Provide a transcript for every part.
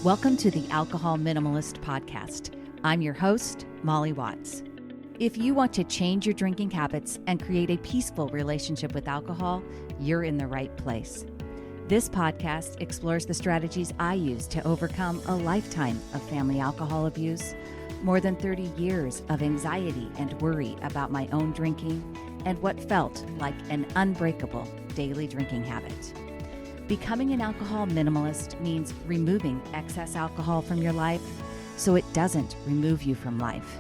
Welcome to the Alcohol Minimalist Podcast. I'm your host, Molly Watts. If you want to change your drinking habits and create a peaceful relationship with alcohol, you're in the right place. This podcast explores the strategies I use to overcome a lifetime of family alcohol abuse, more than 30 years of anxiety and worry about my own drinking, and what felt like an unbreakable daily drinking habit. Becoming an alcohol minimalist means removing excess alcohol from your life so it doesn't remove you from life.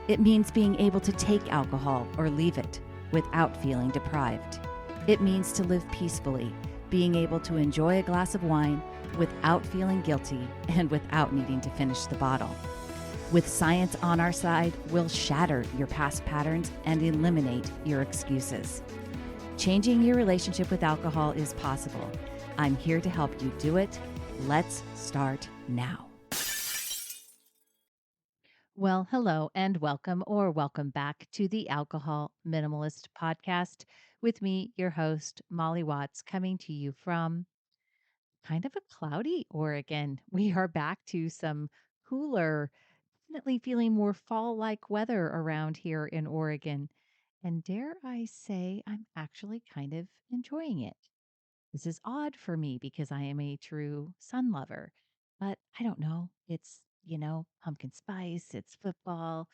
It means being able to take alcohol or leave it without feeling deprived. It means to live peacefully, being able to enjoy a glass of wine without feeling guilty and without needing to finish the bottle. With science on our side, we'll shatter your past patterns and eliminate your excuses. Changing your relationship with alcohol is possible. I'm here to help you do it. Let's start now. Well, hello and welcome back to the Alcohol Minimalist Podcast with me, your host, Molly Watts, coming to you from kind of a cloudy Oregon. We are back to some cooler, definitely feeling more fall-like weather around here in Oregon. And dare I say, I'm actually kind of enjoying it. This is odd for me because I am a true sun lover, but I don't know. It's, pumpkin spice, it's football.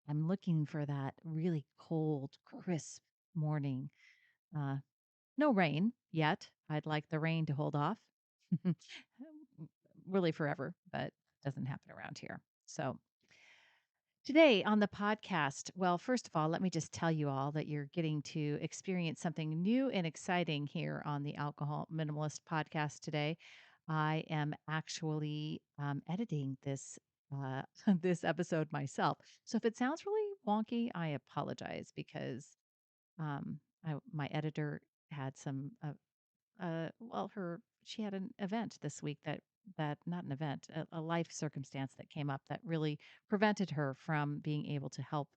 I'm looking for that really cold, crisp morning. Uh, no rain yet. I'd like the rain to hold off really forever, but doesn't happen around here. So, today on the podcast, well, first of all, let me just tell you all that you're getting to experience something new and exciting here on the Alcohol Minimalist Podcast today. I am actually editing this this episode myself. So if it sounds really wonky, I apologize because my editor had some she had an event this week that not an event, a life circumstance that came up that really prevented her from being able to help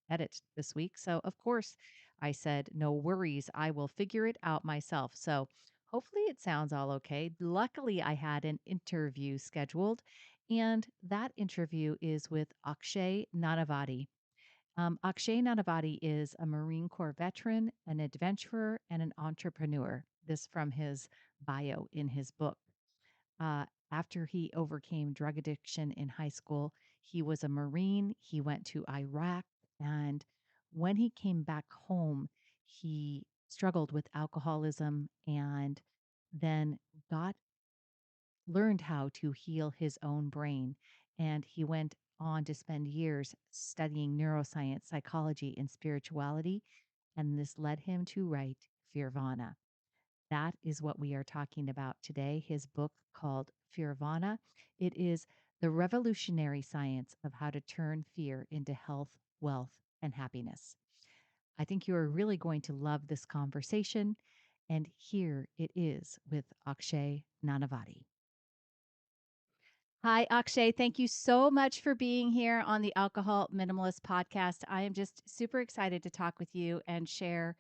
edit this week. So of course I said, no worries, I will figure it out myself. So hopefully it sounds all okay. Luckily I had an interview scheduled, and that interview is with Akshay Nanawati. Akshay Nanavati is a Marine Corps veteran, an adventurer, and an entrepreneur. This from his bio in his book. Uh, After he overcame drug addiction in high school, he was a Marine. He went to Iraq. And when he came back home, he struggled with alcoholism and then got learned how to heal his own brain. And he went on to spend years studying neuroscience, psychology, and spirituality. And this led him to write Fearvana. That is what we are talking about today. His book called Fearvana. It is the revolutionary science of how to turn fear into health, wealth, and happiness. I think you are really going to love this conversation. And here it is with Akshay Nanavati. Hi, Akshay. Thank you so much for being here on the Alcohol Minimalist Podcast. I am just super excited to talk with you and share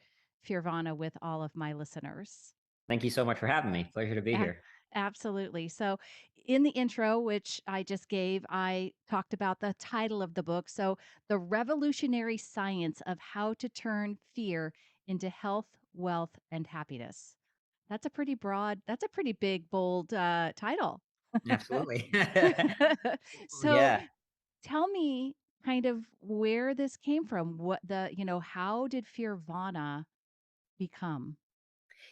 Fearvana with all of my listeners. Thank you so much for having me. Pleasure to be Yeah, here. absolutely. So, in the intro, which I just gave, I talked about the title of the book. So, The Revolutionary Science of How to Turn Fear into Health, Wealth, and Happiness. That's a pretty big, bold title. Absolutely. So, Yeah. tell me kind of where this came from. How did Fearvana become?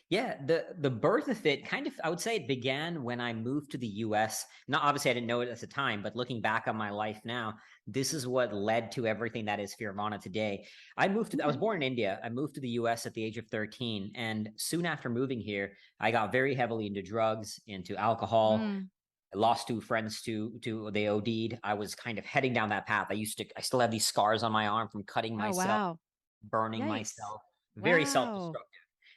Yeah, the birth of it kind of, I would say it began when I moved to the US. Not obviously I didn't know it at the time, but looking back on my life now, this is what led to everything that is Fearvana today. I was Okay. born in India. I moved to the US at the age of 13, and soon after moving here, I got very heavily into drugs, into alcohol. Mm. I lost two friends to they OD'd. I was kind of heading down that path. I still have these scars on my arm from cutting Oh, myself, wow. burning Yikes. myself, very Wow. self-destructive.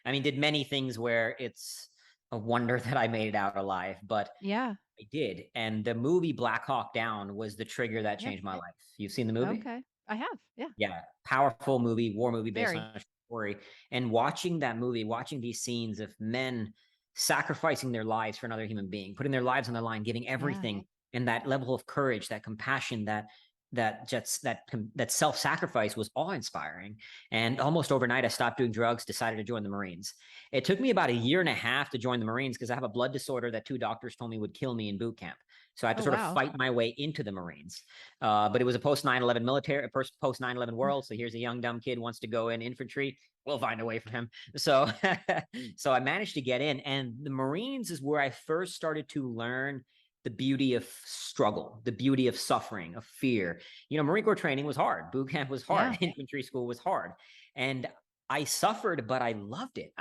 I mean, did many things where it's a wonder that I made it out alive, but Yeah. I did. And the movie Black Hawk Down was the trigger that Yep. changed my life. You've seen the movie? Okay. I have. Yeah. Yeah, powerful movie, war movie based on Very. a story. And watching that movie, watching these scenes of men sacrificing their lives for another human being, putting their lives on the line, giving Yeah. everything, and that level of courage, that compassion, that self-sacrifice was awe-inspiring. And almost overnight, I stopped doing drugs, decided to join the Marines. It took me about a year and a half to join the Marines because I have a blood disorder that two doctors told me would kill me in boot camp. So I had to Oh, sort of wow. fight my way into the Marines. But it was a post 9/11 military, post 9/11 world. So here's a young dumb kid wants to go in infantry. We'll find a way for him. So, so I managed to get in, and the Marines is where I first started to learn the beauty of struggle, the beauty of suffering, of fear. Marine Corps training was hard. Boot camp was hard. Yeah. Infantry school was hard. And I suffered, but I loved it.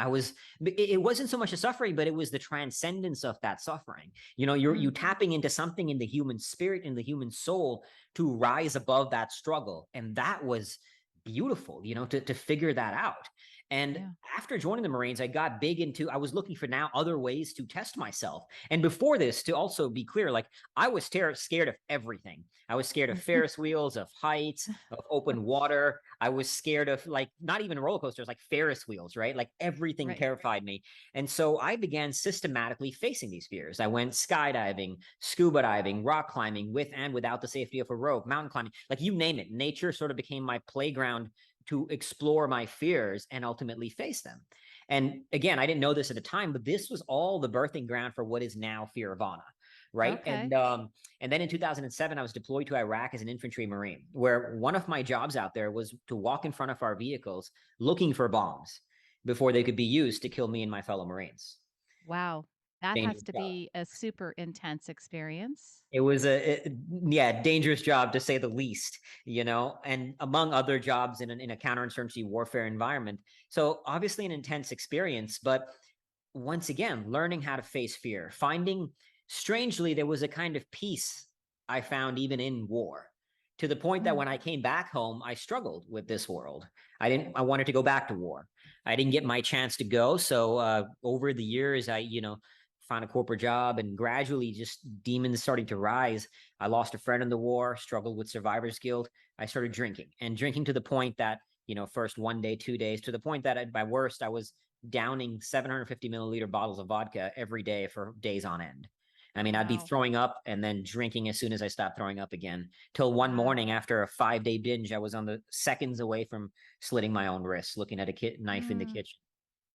It wasn't so much the suffering, but it was the transcendence of that suffering. You Mm. tapping into something in the human spirit, in the human soul to rise above that struggle. And that was beautiful, to figure that out. And Yeah. after joining the Marines, I was looking for now other ways to test myself. And before this, to also be clear, like I was scared of everything. I was scared of Ferris wheels, of heights, of open water. I was scared of like not even roller coasters, like Ferris wheels, right? Like everything Right. terrified me. And so I began systematically facing these fears. I went skydiving, scuba diving, rock climbing with and without the safety of a rope, mountain climbing, like you name it. Nature sort of became my playground to explore my fears and ultimately face them. And again, I didn't know this at the time, but this was all the birthing ground for what is now Fearvana, right? Okay. And then in 2007, I was deployed to Iraq as an infantry marine, where one of my jobs out there was to walk in front of our vehicles looking for bombs before they could be used to kill me and my fellow Marines. Wow. That has Dangerous to job. be a super intense experience. It was yeah, dangerous job to say the least, and among other jobs in a counterinsurgency warfare environment. So obviously an intense experience, but once again, learning how to face fear, finding, strangely, there was a kind of peace I found even in war, to the point that Mm. when I came back home, I struggled with this world. I wanted to go back to war. I didn't get my chance to go. So over the years, I, found a corporate job, and gradually just demons starting to rise. I lost a friend in the war, struggled with survivor's guilt. I started drinking to the point that, first 1 day, 2 days, to the point that at my worst, I was downing 750 milliliter bottles of vodka every day for days on end. I mean, I'd be Wow. throwing up and then drinking as soon as I stopped throwing up again. Till one Wow. morning after a 5 day binge, I was on the seconds away from slitting my own wrist, looking at a knife in the Mm. kitchen.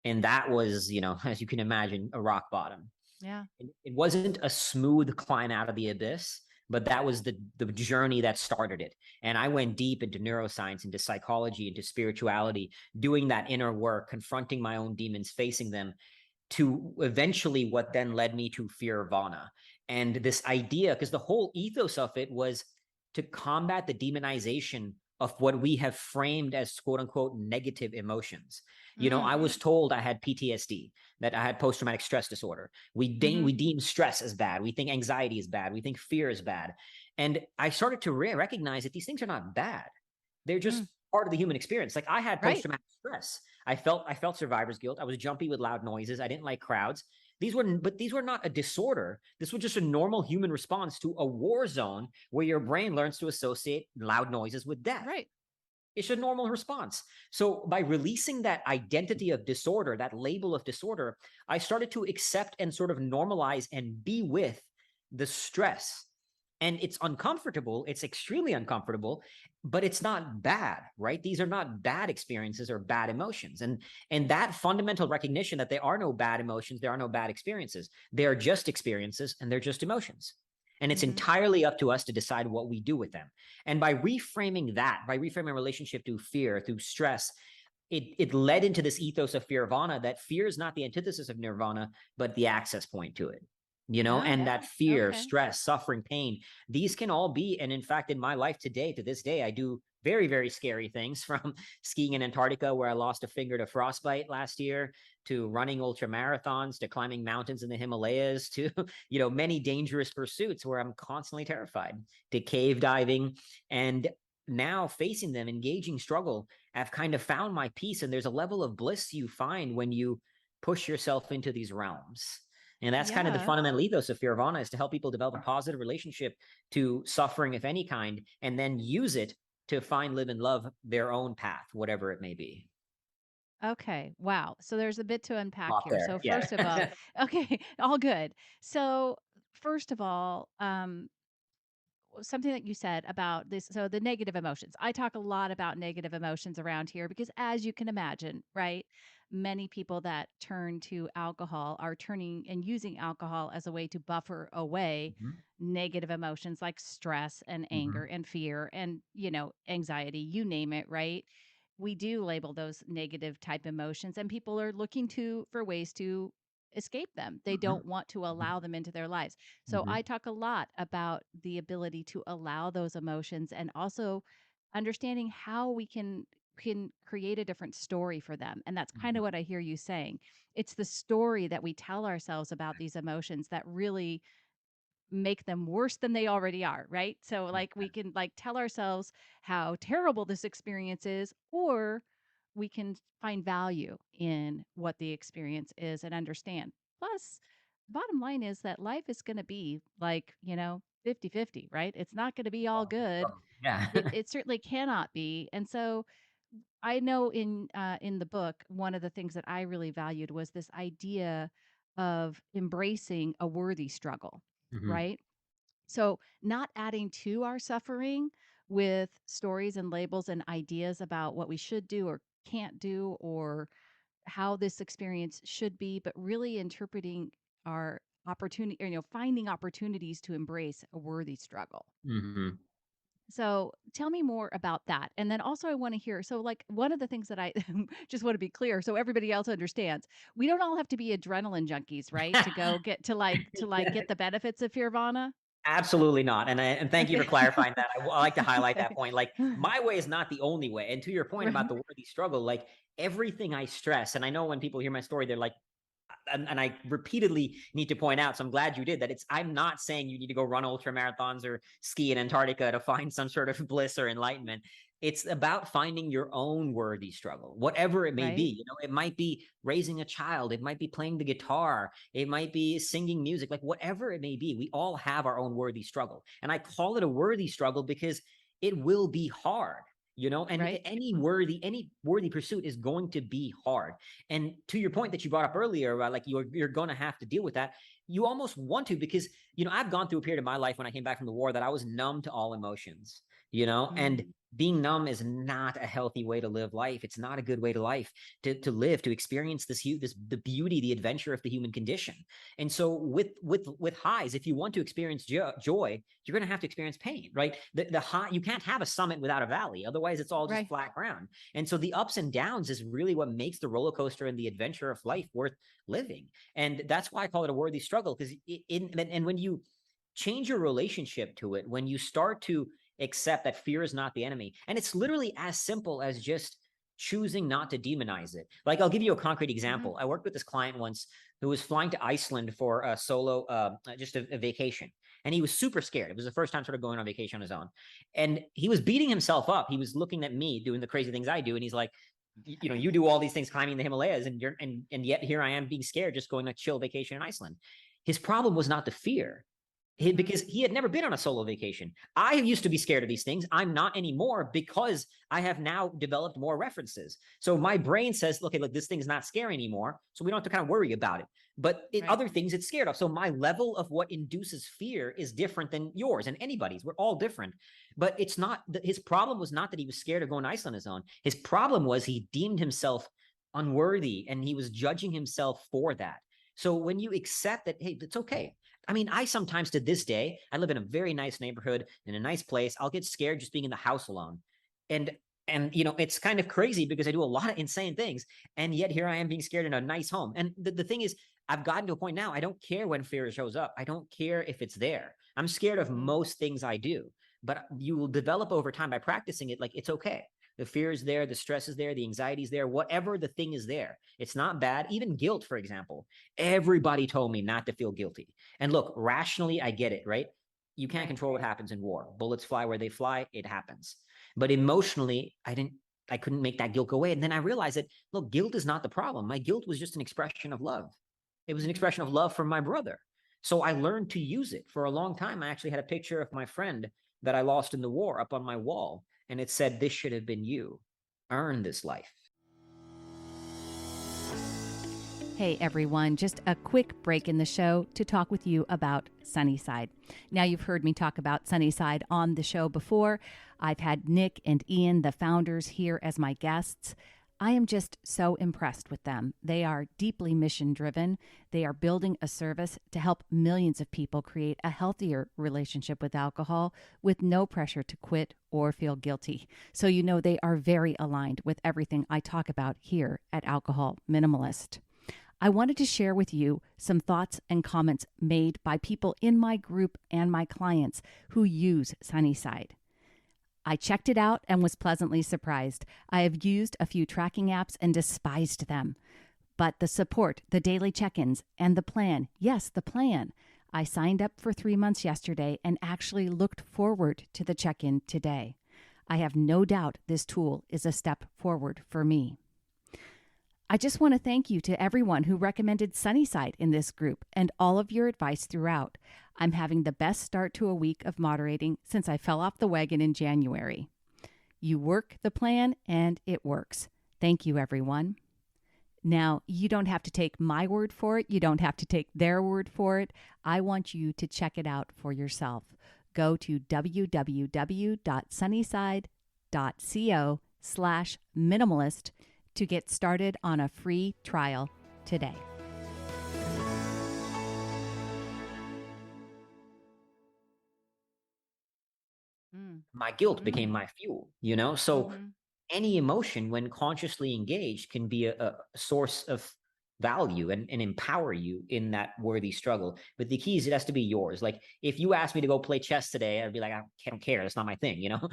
And that was, as you can imagine, a rock bottom. Yeah. It wasn't a smooth climb out of the abyss, but that was the journey that started it. And I went deep into neuroscience, into psychology, into spirituality, doing that inner work, confronting my own demons, facing them, to eventually what then led me to Fearvana. And this idea, because the whole ethos of it was to combat the demonization of what we have framed as quote unquote negative emotions. Mm. I was told I had PTSD, that I had post traumatic stress disorder. Mhm. We deem stress as bad. We think anxiety is bad. We think fear is bad. And I started to recognize that these things are not bad. They're just Mm. part of the human experience. Like I had post Right. traumatic stress. I felt survivor's guilt. I was jumpy with loud noises. I didn't like crowds. These were not a disorder. This was just a normal human response to a war zone where your brain learns to associate loud noises with death. Right. It's a normal response. So by releasing that identity of disorder, that label of disorder, I started to accept and sort of normalize and be with the stress. And it's uncomfortable. It's extremely uncomfortable, but it's not bad, right? These are not bad experiences or bad emotions. And that fundamental recognition that there are no bad emotions, there are no bad experiences. They are just experiences and they're just emotions. And it's Mhm. entirely up to us to decide what we do with them. And by reframing relationship through fear, through stress, it led into this ethos of Fearvana, that fear is not the antithesis of nirvana, but the access point to it. Oh, And that fear, okay. stress, suffering, pain, these can all be, and in fact, in my life today, to this day, I do very, very scary things, from skiing in Antarctica, where I lost a finger to frostbite last year, to running ultra marathons, to climbing mountains in the Himalayas, to, many dangerous pursuits where I'm constantly terrified, to cave diving. And now facing them, engaging struggle, I've kind of found my peace. And there's a level of bliss you find when you push yourself into these realms. And that's kind of the Yeah. fundamental ethos of Fearvana, is to help people develop a positive relationship to suffering of any kind, and then use it to find, live, and love their own path, whatever it may be. Okay. Wow. So there's a bit to unpack Lot here. So there. first of all, Yeah. okay, all good. So first of all, something that you said about this, so the negative emotions. I talk a lot about negative emotions around here because, as you can imagine, right, many people that turn to alcohol are turning and using alcohol as a way to buffer away Mhm. negative emotions like stress and anger Mhm. and fear and, anxiety, you name it, right? We do label those negative type emotions, and people are looking to for ways to escape them. They Mhm. don't want to Mhm. allow them into their lives. So I Mhm. talk a lot about the ability to allow those emotions, and also understanding how we can create a different story for them. And that's kind Mhm. of what I hear you saying. It's the story that we tell ourselves about these emotions that really make them worse than they already are, right? So like we can like tell ourselves how terrible this experience is, or we can find value in what the experience is and understand. Plus, the bottom line is that life is going to be like, 50-50, right? It's not going to be all good. Yeah. It certainly cannot be. And so I know in the book, one of the things that I really valued was this idea of embracing a worthy struggle, Mhm. right? So, not adding to our suffering with stories and labels and ideas about what we should do or can't do or how this experience should be, but really interpreting our opportunity, or, finding opportunities to embrace a worthy struggle. Mhm. So, tell me more about that. And then also I want to hear, so like one of the things that I just want to be clear so everybody else understands, we don't all have to be adrenaline junkies, right? To go get to get the benefits of Fearvana. Absolutely not, and thank you for Okay. clarifying that. I like to highlight Okay. that point. Like, my way is not the only way, and to your point about Right. the worthy struggle, like, everything I stress, and I know when people hear my story, they're like, and I repeatedly need to point out, so I'm glad you did that. I'm not saying you need to go run ultra marathons or ski in Antarctica to find some sort of bliss or enlightenment. It's about finding your own worthy struggle, whatever it may be. Right. It might be raising a child, it might be playing the guitar, it might be singing music, like whatever it may be. We all have our own worthy struggle. And I call it a worthy struggle because it will be hard. And Right. any worthy pursuit is going to be hard. And to your point that you brought up earlier about like you're going to have to deal with that, you almost want to because I've gone through a period of my life when I came back from the war that I was numb to all emotions. Mm. And being numb is not a healthy way to live life. It's not a good way to life to live, to experience this the beauty, the adventure of the human condition. And so with highs, if you want to experience joy, you're going to have to experience pain, right? The high, you can't have a summit without a valley, otherwise it's all just Right. flat ground. And so the ups and downs is really what makes the roller coaster and the adventure of life worth living. And that's why I call it a worthy struggle, because and when you change your relationship to it, when you start to accept that fear is not the enemy, and it's literally as simple as just choosing not to demonize it. Like, I'll give you a concrete Mhm. example. I worked with this client once who was flying to Iceland for a solo, just a vacation. And he was super scared. It was the first time sort of going on vacation on his own. And he was beating himself up. He was looking at me doing the crazy things I do. And he's like, you do all these things climbing the Himalayas, and yet here I am being scared just going on a chill vacation in Iceland. His problem was not the fear, Mhm. because he had never been on a solo vacation. I used to be scared of these things. I'm not anymore because I have now developed more references. So my brain says, okay, look, this thing's not scary anymore. So we don't have to kind of worry about it. But Right. other things it's scared of. So my level of what induces fear is different than yours and anybody's. We're all different. But it's not, his problem was not that he was scared of going to ice on his own. His problem was he deemed himself unworthy and he was judging himself for that. So when you accept that, hey, it's okay. I mean, I sometimes to this day, I live in a very nice neighborhood in a nice place. I'll get scared just being in the house alone. And it's kind of crazy because I do a lot of insane things. And yet here I am being scared in a nice home. And the thing is, I've gotten to a point now, I don't care when fear shows up. I don't care if it's there. I'm scared of Mhm. most things I do. But you will develop over time by practicing it, like it's okay. The fear is there, the stress is there, the anxiety is there, whatever the thing is there. It's not bad. Even guilt, for example. Everybody told me not to feel guilty. And look, rationally, I get it, right? You can't Right. control what happens in war. Bullets fly where they fly, it happens. But emotionally, I couldn't make that guilt go away. And then I realized that, look, guilt is not the problem. My guilt was just an expression of love. It was an Mhm. expression of love for my brother. So I learned to use it. For a long time, I actually had a picture of my friend that I lost in the war up on my wall. And it said, "This should have been you. Earn this life." Hey everyone, just a quick break in the show to talk with you about Sunnyside. Now, you've heard me talk about Sunnyside on the show before. I've had Nick and Ian, the founders, here as my guests. I am just so impressed with them. They are deeply mission driven. They are building a service to help millions of people create a healthier relationship with alcohol with no pressure to quit or feel guilty. So, you know, they are very aligned with everything I talk about here at Alcohol Minimalist. I wanted to share with you some thoughts and comments made by people in my group and my clients who use Sunnyside. I checked it out and was pleasantly surprised. I have used a few tracking apps and despised them. But the support, the daily check-ins, and the plan, yes, the plan. I signed up for 3 months yesterday and actually looked forward to the check-in today. I have no doubt this tool is a step forward for me. I just want to thank you to everyone who recommended Sunnyside in this group and all of your advice throughout. I'm having the best start to a week of moderating since I fell off the wagon in January. You work the plan and it works. Thank you, everyone. Now, you don't have to take my word for it. You don't have to take their word for it. I want you to check it out for yourself. Go to www.sunnyside.co/minimalist to get started on a free trial today. My guilt became my fuel, you know? So any emotion, when consciously engaged, can be a source of value and empower you in that worthy struggle. But the key is it has to be yours. Like if you asked me to go play chess today, I'd be like, I don't care. That's not my thing, you know?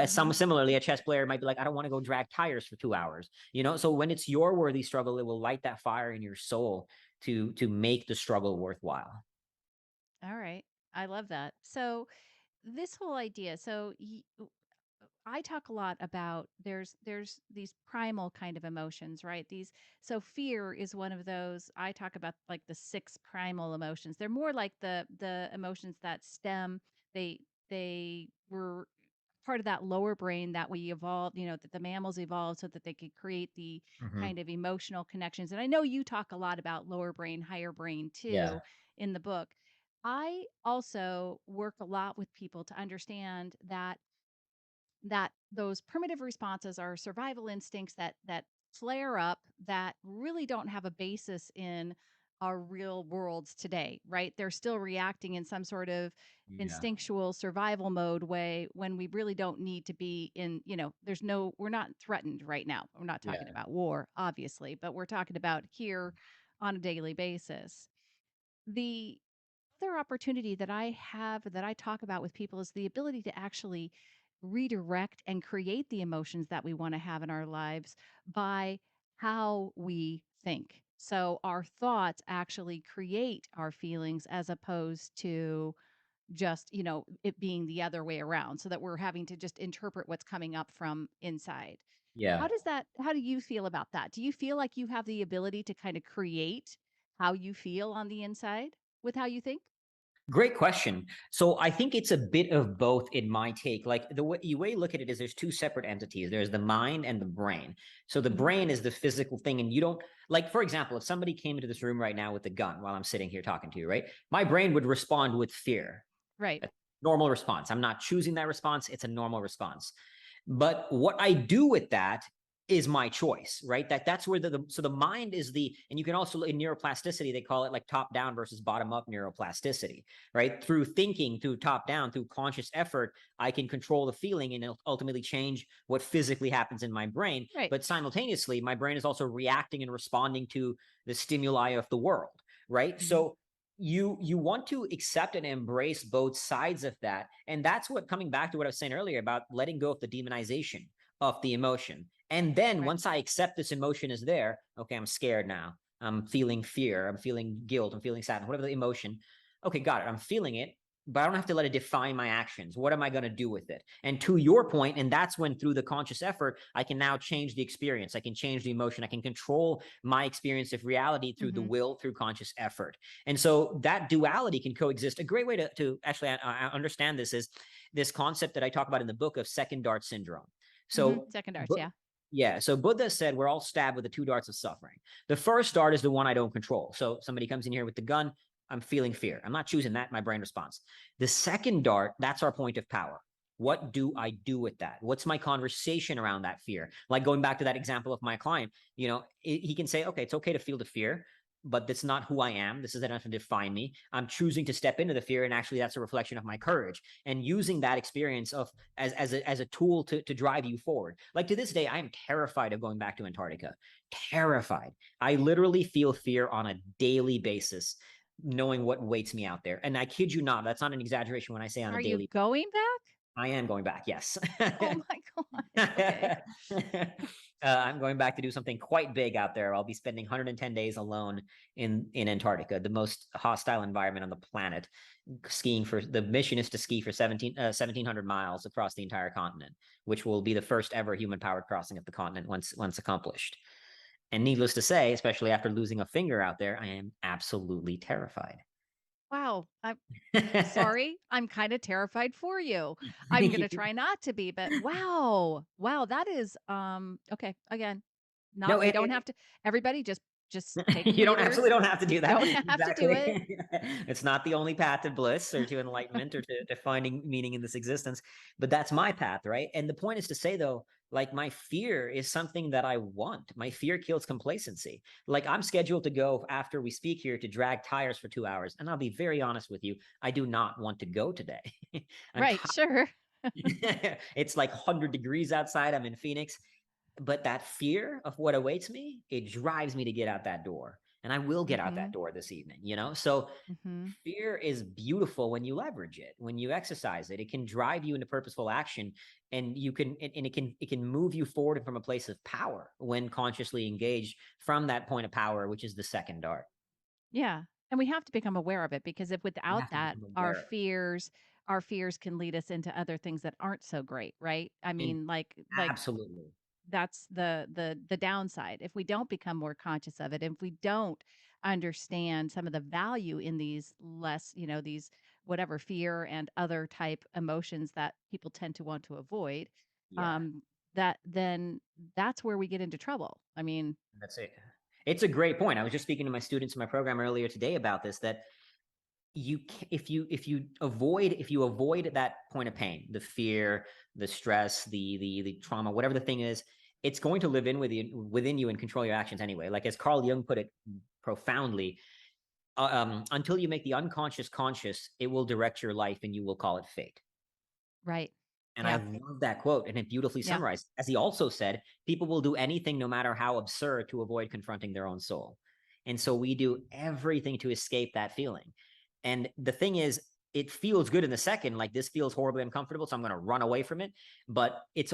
Similarly, a chess player might be like, I don't want to go drag tires for 2 hours, you know? So when it's your worthy struggle, it will light that fire in your soul to make the struggle worthwhile. All right. I love that. So this whole idea, I talk a lot about there's these primal kind of emotions, right? These so fear is one of those. I talk about like the six primal emotions. They're more like the emotions that stem they were part of that lower brain that we evolved, that the mammals evolved so that they could create the Mm-hmm. kind of emotional connections. And I know you talk a lot about lower brain, higher brain Yeah. too in the book. I also work a lot with people to understand that those primitive responses are survival instincts that flare up that really don't have a basis in our real worlds today, right? They're still reacting in some sort of Yeah. instinctual survival mode way when we really don't need to be in, we're not threatened right now. We're not talking Yeah. about war, obviously, but we're talking about here on a daily basis. The other opportunity that I have that I talk about with people is the ability to actually redirect and create the emotions that we want to have in our lives by how we think. So our thoughts actually create our feelings as opposed to just, it being the other way around so that we're having to just interpret what's coming up from inside. Yeah. How do you feel about that? Do you feel like you have the ability to kind of create how you feel on the inside with how you think? Great question. So I think it's a bit of both in my take. Like the way you look at it is there's two separate entities. There's the mind and the brain. So the Mhm. brain is the physical thing. And you don't like, for example, if somebody came into this room right now with a gun while I'm sitting here talking to you, right? My brain would respond with fear. Right. A normal response. I'm not choosing that response. It's a normal response. But what I do with that is my choice, right? That's where so the mind is and you can also in neuroplasticity, they call it like top down versus bottom up neuroplasticity, right? Through thinking, through top down, through conscious effort, I can control the feeling and ultimately change what physically happens in my brain. Right. But simultaneously, my brain is also reacting and responding to the stimuli of the world, right? Mhm. So you want to accept and embrace both sides of that, and that's what, coming back to what I was saying earlier about letting go of the demonization of the emotion. And then Right. once I accept this emotion is there, okay, I'm scared now, I'm feeling fear, I'm feeling guilt, I'm feeling sadness, whatever the emotion, okay, got it, I'm feeling it, but I don't have to let it define my actions. What am I going to do with it? And to your point, and that's when through the conscious effort, I can now change the experience. I can change the emotion. I can control my experience of reality through the Mhm. will, through conscious effort. And so that duality can coexist. A great way to actually understand this is this concept that I talk about in the book of second dart syndrome. Mhm. So Second darts, yeah. Yeah. So Buddha said we're all stabbed with the two darts of suffering. The first dart is the one I don't control. So somebody comes in here with the gun. I'm feeling fear. I'm not choosing that. My brain responds. The second dart, that's our point of power. What do I do with that? What's my conversation around that fear? Like going back to that example of my client, he can say, okay, it's okay to feel the fear, but that's not who I am. This isn't enough to define me. I'm choosing to step into the fear. And actually, that's a reflection of my courage and using that experience of as a tool to drive you forward. Like to this day, I am terrified of going back to Antarctica. Terrified. I literally feel fear on a daily basis, knowing what waits me out there. And I kid you not, that's not an exaggeration when I say on a Are you daily. going back? I am going back. Yes. Oh my gosh. Okay. I'm going back to do something quite big out there. I'll be spending 110 days alone in Antarctica, the most hostile environment on the planet. Skiing for the mission is to ski for 1,700 miles across the entire continent, which will be the first ever human powered crossing of the continent once accomplished. And needless to say, especially after losing a finger out there, I am absolutely terrified. Wow. I'm sorry. I'm kind of terrified for you. I'm going to try not to be, but wow. Wow, that is okay. Again, not No, we don't have to everybody just take a you don't breather. absolutely don't have to do that. Don't have to do Exactly. it. It's not the only path to bliss or to enlightenment or to finding meaning in this existence, but that's my path, right? And the point is to say though, like my fear is something that I want. My fear kills complacency. Like I'm scheduled to go after we speak here to drag tires for 2 hours, and I'll be very honest with you, I do not want to go today. I'm Right, tired. sure. It's like 100 degrees outside. I'm in Phoenix, but that fear of what awaits me, it drives me to get out that door. And I will get out that Mhm. door this evening. So Mhm. fear is beautiful when you leverage it, when you exercise it. It can drive you into purposeful action, and it can move you forward from a place of power when consciously engaged from that point of power, which is the second dart. Yeah. And we have to become aware of it because if You without have to that, become aware of our fears can lead us into other things that aren't so great, right? I it. And mean, like absolutely. that's the downside. If we don't become more conscious of it, if we don't understand some of the value in these less, these whatever fear and other type emotions that people tend to want to avoid, Yeah. um, that then that's where we get into trouble. I mean, That's it. It's a great point. I was just speaking to my students in my program earlier today about this, that if you avoid that point of pain, the fear, the stress, the trauma, whatever the thing is, it's going to live in within you and control your actions anyway. Like as Carl Jung put it profoundly, until you make the unconscious conscious, it will direct your life and you will call it fate. right. And I Yeah. love that quote, and it beautifully Yeah. summarized. As he also said, people will do anything, no matter how absurd, to avoid confronting their own soul. And so we do everything to escape that feeling. And the thing is, it feels good in the second, like this feels horribly uncomfortable, so I'm going to run away from it. But it's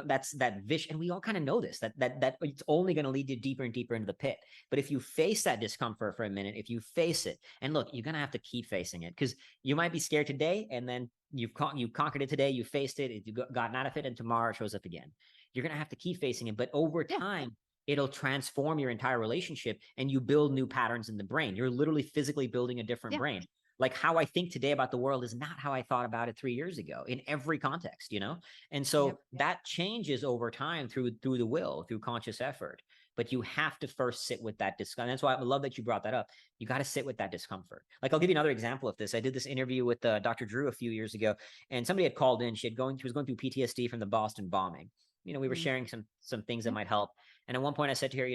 that's that vision, and we all kind of know this, that it's only going to lead you deeper and deeper into the pit. But if you face that discomfort for a minute, if you face it, and look, you're going to have to keep facing it because you might be scared today, and then you conquered it today, you faced it, you've gotten out of it, and tomorrow it shows up again. You're going to have to keep facing it, but over Yeah. time it'll transform your entire relationship, and you build new patterns in the brain. You're literally physically building a different Yeah. brain. Like how I think today about the world is not how I thought about it 3 years ago in every context. And Yep. so that changes over time through the will, through conscious effort. But you have to first sit with that discomfort. That's why I love that you brought that up. You got to sit with that discomfort. Like I'll give you another example of this. I did this interview with Dr. Drew a few years ago, and somebody had called in. She was going through PTSD from the Boston bombing. We were Mm. sharing some things that Yeah. might help. And at one point, I said to her,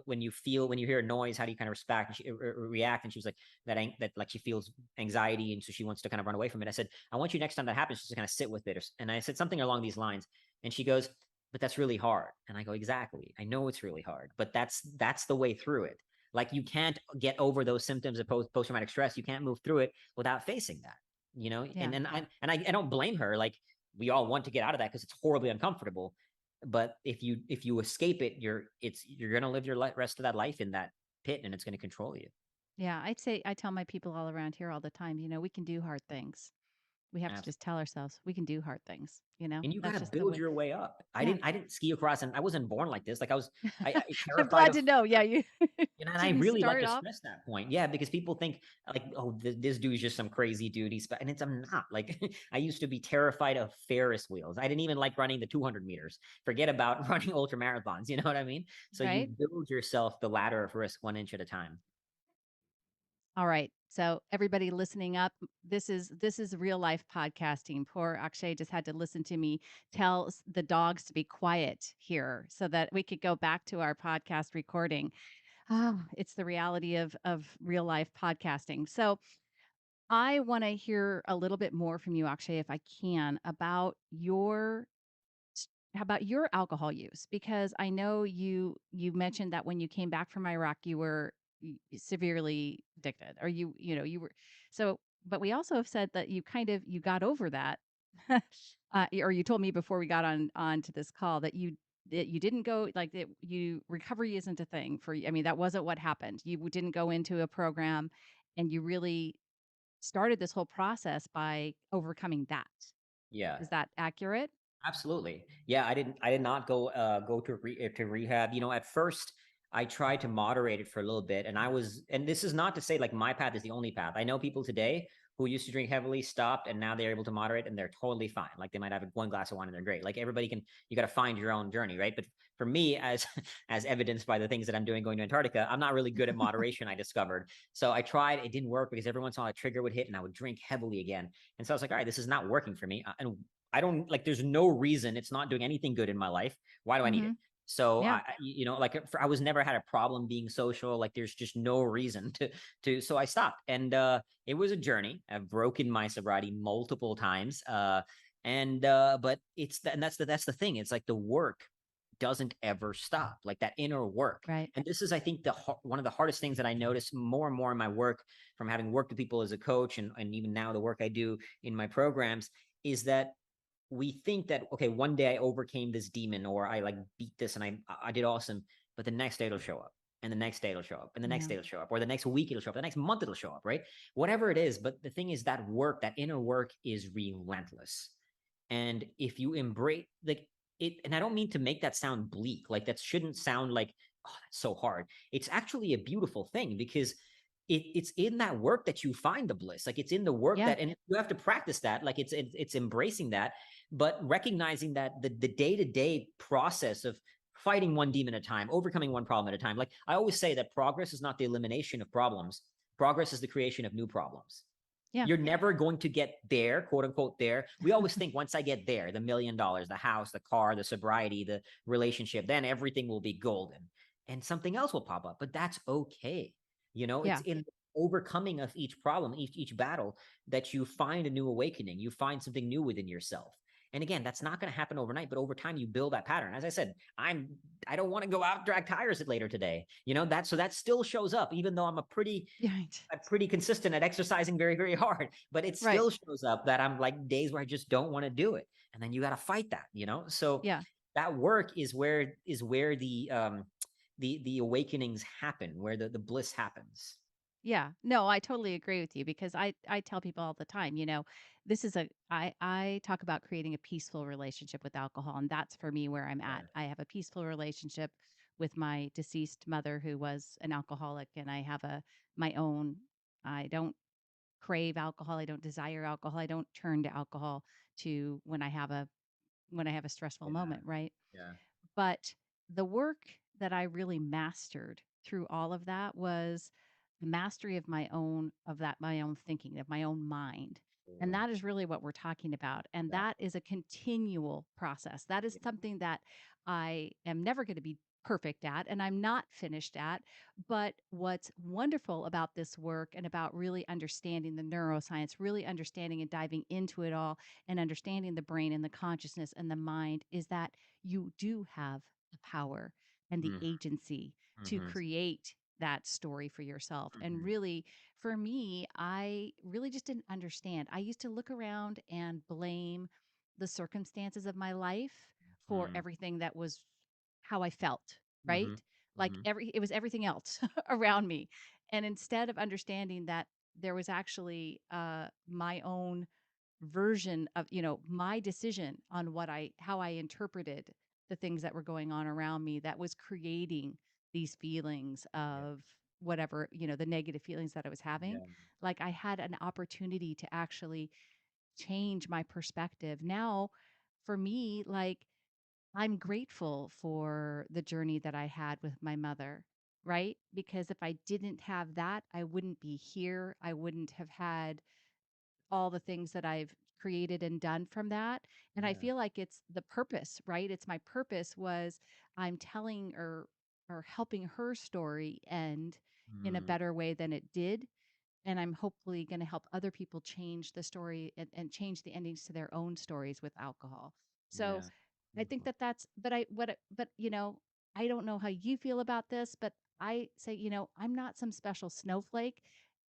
when you hear a noise, how do you kind of react? And she was like, that like she feels anxiety, and so she wants to kind of run away from it. I said, I want you next time that happens, just to kind of sit with it. And I said something along these lines, and she goes, but that's really hard. And I go, exactly. I know it's really hard, but that's the way through it. Like you can't get over those symptoms of post-traumatic stress. You can't move through it without facing that. Yeah. I don't blame her. Like we all want to get out of that because it's horribly uncomfortable. But if you escape it, you're gonna live your rest of that life in that pit, and it's gonna control you. Yeah. I tell my people all around here all the time, we can do hard things. We have to just Absolutely. tell ourselves we can do hard things, you know? And you got That's to just the build way. your way up. Yeah. I didn't ski across, and I wasn't born like this. Like I I'm terrified glad of, to know. Yeah, you and I didn't really like start to off stress that point. Yeah, because people think like, oh, this dude's just some crazy dude. And I'm not. Like, I used to be terrified of Ferris wheels. I didn't even like running the 200 meters. Forget about running ultra marathons. You know what I mean? So you right. build yourself the ladder of risk 1 inch at a time. All right. So everybody listening up, this is real life podcasting. Poor Akshay just had to listen to me tell the dogs to be quiet here so that we could go back to our podcast recording. Ah, it's the reality of real life podcasting. So I want to hear a little bit more from you, Akshay, if I can, about how about your alcohol use? Because I know you mentioned that when you came back from Iraq, you were severely addicted, or you were so. But we also have said that you got over that, or you told me before we got on to this call that you didn't go like that. You recovery isn't a thing for you. I mean, that wasn't what happened. You didn't go into a program, and you really started this whole process by overcoming that. Yeah. Is that accurate? Absolutely. Yeah, I did not go to rehab. You know, at first I tried to moderate it for a little bit, and and this is not to say like my path is the only path. I know people today who used to drink heavily, stopped, and now they're able to moderate and they're totally fine. Like they might have one glass of wine and they're great. Like everybody can, you got to find your own journey, right? But for me, as as evidenced by the things that I'm doing going to Antarctica, I'm not really good at moderation, I discovered. So I tried, it didn't work because every once in a while a trigger would hit and I would drink heavily again. And so I was like, all right, this is not working for me. And I don't like, there's no reason it's not doing anything good in my life. Why do I need Hmm. it? So Yeah. you know, like I was never had a problem being social. Like there's just no reason so I stopped. And it was a journey. I've broken my sobriety multiple times. But and that's the thing. It's like the work doesn't ever stop. Like that inner work. Right. And this is, I think, one of the hardest things that I notice more and more in my work from having worked with people as a coach, and even now the work I do in my programs is that we think that okay, one day I overcame this demon or I like beat this and I did awesome, but the next day it'll show up. And the next day it'll show up, and the next Yeah. day it'll show up, or the next week it'll show up, the next month it'll show up, right? Whatever it is. But the thing is that work, that inner work is relentless. And if you embrace like it, and I don't mean to make that sound bleak, like that shouldn't sound like, oh, that's so hard. It's actually a beautiful thing because it's in that work that you find the bliss. Like it's in the work Yeah. that, and you have to practice that. Like it's embracing that, but recognizing that the day-to-day process of fighting one demon at a time, overcoming one problem at a time. Like I always say that progress is not the elimination of problems. Progress is the creation of new problems. Yeah. You're never going to get there, quote unquote, there. We always think once I get there, the $1 million, the house, the car, the sobriety, the relationship, then everything will be golden and something else will pop up. But that's okay. You know, it's Yeah. in overcoming of each problem, each battle, that you find a new awakening. You find something new within yourself. And again, that's not going to happen overnight, but over time you build that pattern. As I said, I don't want to go out drag tires later today. You know, that still shows up, even though Yeah. Right. I'm pretty consistent at exercising very, very hard, but it Right. still shows up that I'm like days where I just don't want to do it. And then you got to fight that, you know? So Yeah. that work is where the awakenings happen, where the bliss happens. Yeah. No, I totally agree with you because I tell people all the time, this is I talk about creating a peaceful relationship with alcohol, and that's for me where I'm Yeah. at. I have a peaceful relationship with my deceased mother who was an alcoholic, and I have my own. I don't crave alcohol. I don't desire alcohol. I don't turn to alcohol to when I have a stressful Yeah. moment, right? Yeah. But the work that I really mastered through all of that was the mastery my own thinking, of my own mind. And Totally. that is really what we're talking about. And Yeah. that is a continual process. That is something that I am never going to be perfect at and I'm not finished at. But what's wonderful about this work and about really understanding the neuroscience, really understanding and diving into it all and understanding the brain and the consciousness and the mind is that you do have the power and the Mm-hmm. agency to Mm-hmm. create that story for yourself. And Mm-hmm. really, for me, I really just didn't understand. I used to look around and blame the circumstances of my life for everything that was how I felt, Mm-hmm. right? Like Mm-hmm. it was everything else around me. And instead of understanding that there was actually my own version of, my decision on how I interpreted the things that were going on around me that was creating these feelings Yeah. of whatever, the negative feelings that I was having. Yeah. Like I had an opportunity to actually change my perspective. Now, for me, like I'm grateful for the journey that I had with my mother, right? Because if I didn't have that, I wouldn't be here. I wouldn't have had all the things that I've created and done from that. And I Yeah. feel like it's the purpose, right? It's my purpose was I'm telling or helping her story end in a Mm, better way than it did. And I'm hopefully going to help other people change the story and change the endings to their own stories with alcohol. So yeah. I think Beautiful. but I don't know how you feel about this, but I say, I'm not some special snowflake.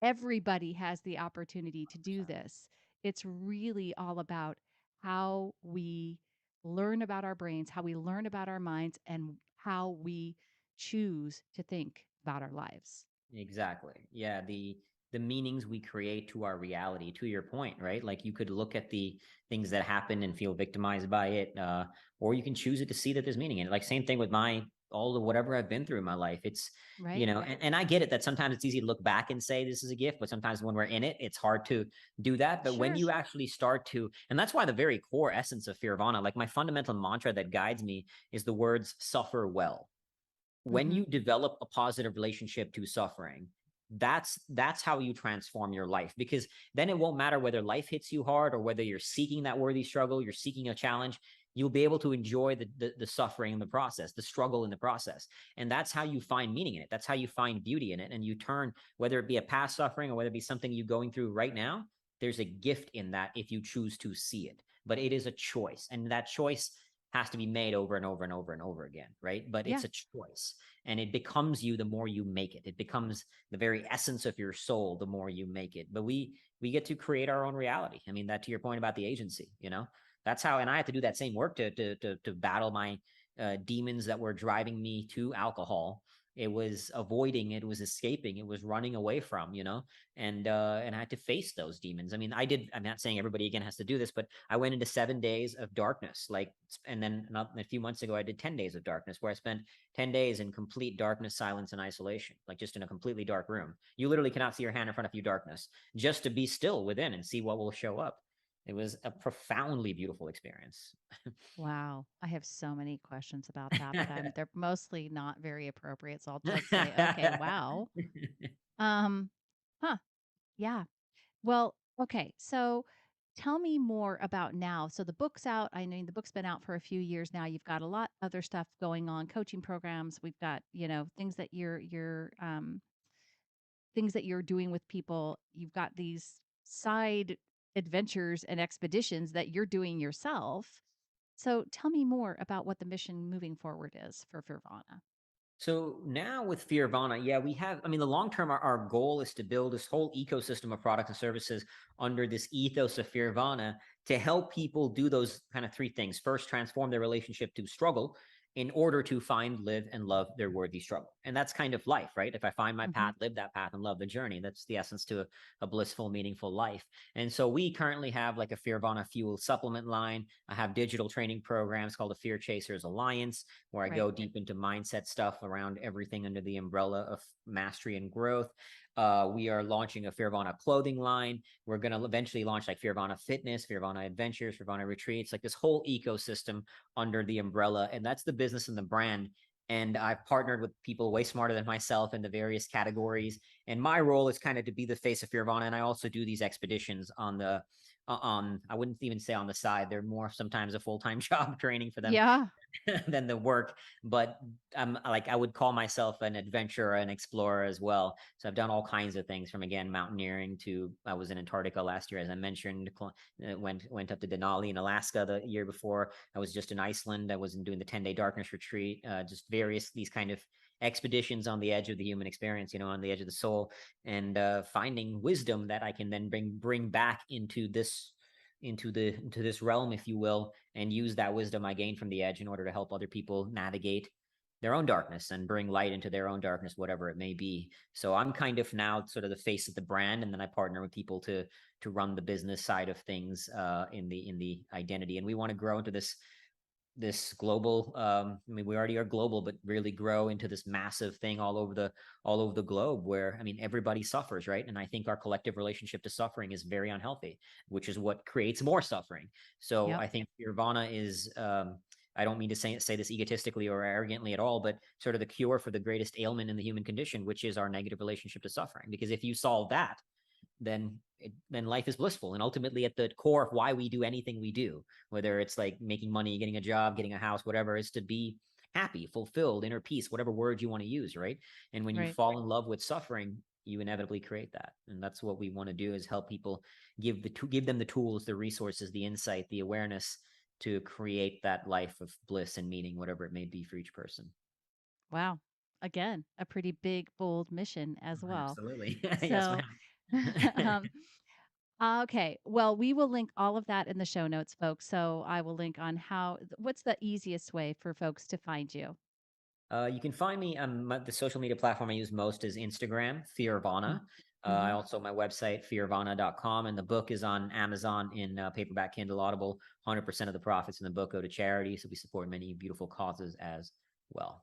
Everybody has the opportunity to do 100%. this. It's really all about how we learn about our brains, how we learn about our minds, and how we choose to think about our lives. Exactly. Yeah, the meanings we create to our reality, to your point, right? Like you could look at the things that happen and feel victimized by it, or you can choose it to see that there's meaning in it. Like same thing with my all the whatever I've been through in my life. It's Right? and I get it that sometimes it's easy to look back and say this is a gift, but sometimes when we're in it, it's hard to do that. But when Sure. you actually start to, and that's why the very core essence of Fearvana, like my fundamental mantra that guides me is the words suffer well. When Mhm. you develop a positive relationship to suffering, that's how you transform your life, because then it won't matter whether life hits you hard or whether you're seeking that worthy struggle, you're seeking a challenge. You'll be able to enjoy the suffering in the process, the struggle in the process, and that's how you find meaning in it. That's how you find beauty in it, and you turn, whether it be a past suffering or whether it be something you're going through right now, there's a gift in that if you choose to see it. But it is a choice, and that choice has to be made over and over and over and over again, right? But Yeah. it's a choice, and it becomes you the more you make it. It becomes the very essence of your soul the more you make it. But we get to create our own reality. I mean, that to your point about the agency, that's how. And I had to do that same work to battle my demons that were driving me to alcohol. It was avoiding, it was escaping, it was running away from, and I had to face those demons. I mean, I'm not saying everybody again has to do this, but I went into 7 days of darkness, like, and then a few months ago I did 10 days of darkness, where I spent 10 days in complete darkness, silence, and isolation, like just in a completely dark room. You literally cannot see your hand in front of you, darkness, just to be still within and see what will show up. It was a profoundly beautiful experience. Wow. I have so many questions about that, but they're mostly not very appropriate, so I'll just say, "Okay, wow." Um, huh. Yeah. Well, okay. So tell me more about now. So the book's out. I mean, the book's been out for a few years now. You've got a lot other stuff going on, coaching programs. We've got, things that things that you're doing with people. You've got these side adventures and expeditions that you're doing yourself. So tell me more about what the mission moving forward is for Fearvana. So now with Fearvana, yeah, we have, I mean, the long term, our goal is to build this whole ecosystem of products and services under this ethos of Fearvana to help people do those kind of three things. First, transform their relationship to struggle in order to find, live, and love their worthy struggle. And that's kind of life, right? If I find my Hmm. path, live that path, and love the journey, that's the essence to a blissful, meaningful life. And so we currently have like a Fearvana Fuel supplement line. I have digital training programs called the Fear Chasers Alliance, where I Right. go deep into mindset stuff around everything under the umbrella of mastery and growth. We are launching a Fearvana clothing line. We're going to eventually launch like Fearvana Fitness, Fearvana Adventures, Fearvana Retreats, like this whole ecosystem under the umbrella. And that's the business and the brand. And I've partnered with people way smarter than myself in the various categories. And my role is kind of to be the face of Fearvana. And I also do these expeditions I wouldn't even say on the side. They're more sometimes a full-time job training for them Yeah. than the work. But I'm like, I would call myself an adventurer, an explorer as well. So I've done all kinds of things, from again mountaineering to, I was in Antarctica last year, as I mentioned. Went up to Denali in Alaska the year before. I was just in Iceland. I was doing the 10-day darkness retreat. Just various these kind of expeditions on the edge of the human experience, on the edge of the soul, and finding wisdom that I can then bring back into this realm, if you will, and use that wisdom I gained from the edge in order to help other people navigate their own darkness and bring light into their own darkness, whatever it may be. So I'm kind of now sort of the face of the brand, and then I partner with people to run the business side of things in the identity. And we want to grow into this global I mean, we already are global, but really grow into this massive thing all over the globe, where, I mean, everybody suffers, right? And I think our collective relationship to suffering is very unhealthy, which is what creates more suffering. So Yep. I think Fearvana is I don't mean to say this egotistically or arrogantly at all, but sort of the cure for the greatest ailment in the human condition, which is our negative relationship to suffering. Because if you solve that, then life is blissful. And ultimately, at the core of why we do anything we do, whether it's like making money, getting a job, getting a house, whatever, is to be happy, fulfilled, inner peace, whatever word you want to use, right? And when you Right. fall in love with suffering, you inevitably create that. And that's what we want to do, is help people, give them the tools, the resources, the insight, the awareness to create that life of bliss and meaning, whatever it may be for each person. Wow. Again, a pretty big, bold mission as well. Absolutely. Yes, So, ma'am. um, okay. Well, we will link all of that in the show notes, folks. So I will link on what's the easiest way for folks to find you? You can find me on the social media platform I use most is Instagram, Fearvana. I Mm-hmm. also my website, fearvana.com, and the book is on Amazon in paperback, Kindle, Audible. 100% of the profits in the book go to charity, so we support many beautiful causes as well.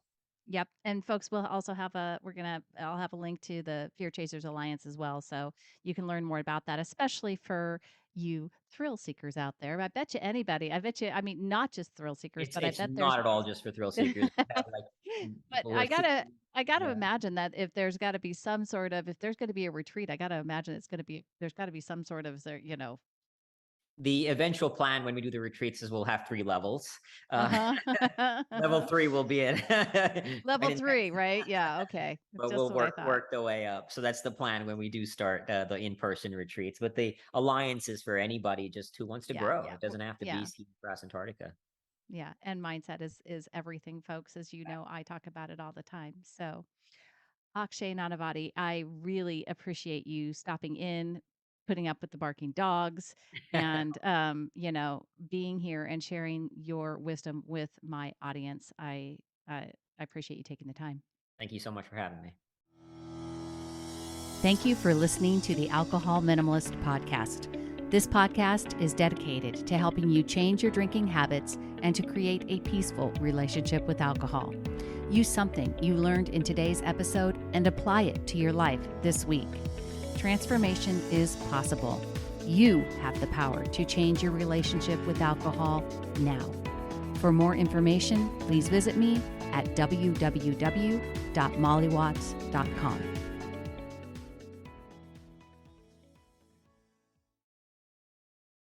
Yep. And folks, we'll also have I'll have a link to the Fear Chasers Alliance as well. So you can learn more about that, especially for you thrill seekers out there. I bet you, I mean, not just thrill seekers, but I It's bet there's, not at all just for thrill seekers. We have like but people who are seeking. I gotta Yeah. imagine that if there's got to be some sort of, if there's going to be a retreat, I gotta imagine there's got to be some sort of, The eventual plan when we do the retreats is we'll have 3 levels. Level uh-huh. 3 will be it. Right Level in three, right? Yeah. Okay. but Just we'll what I thought. work the way up. So that's the plan when we do start the in-person retreats. But the alliance is for anybody just who wants to Yeah. grow. It doesn't have to be Yeah. ski grass Antarctica. Yeah, and mindset is everything, folks. As you know, I talk about it all the time. So, Akshay Nanavati, I really appreciate you stopping in, putting up with the barking dogs, and being here and sharing your wisdom with my audience. I appreciate you taking the time. Thank you so much for having me. Thank you for listening to the Alcohol Minimalist Podcast. This podcast is dedicated to helping you change your drinking habits and to create a peaceful relationship with alcohol. Use something you learned in today's episode and apply it to your life this week. Transformation is possible. You have the power to change your relationship with alcohol now. For more information, please visit me at www.mollywatts.com.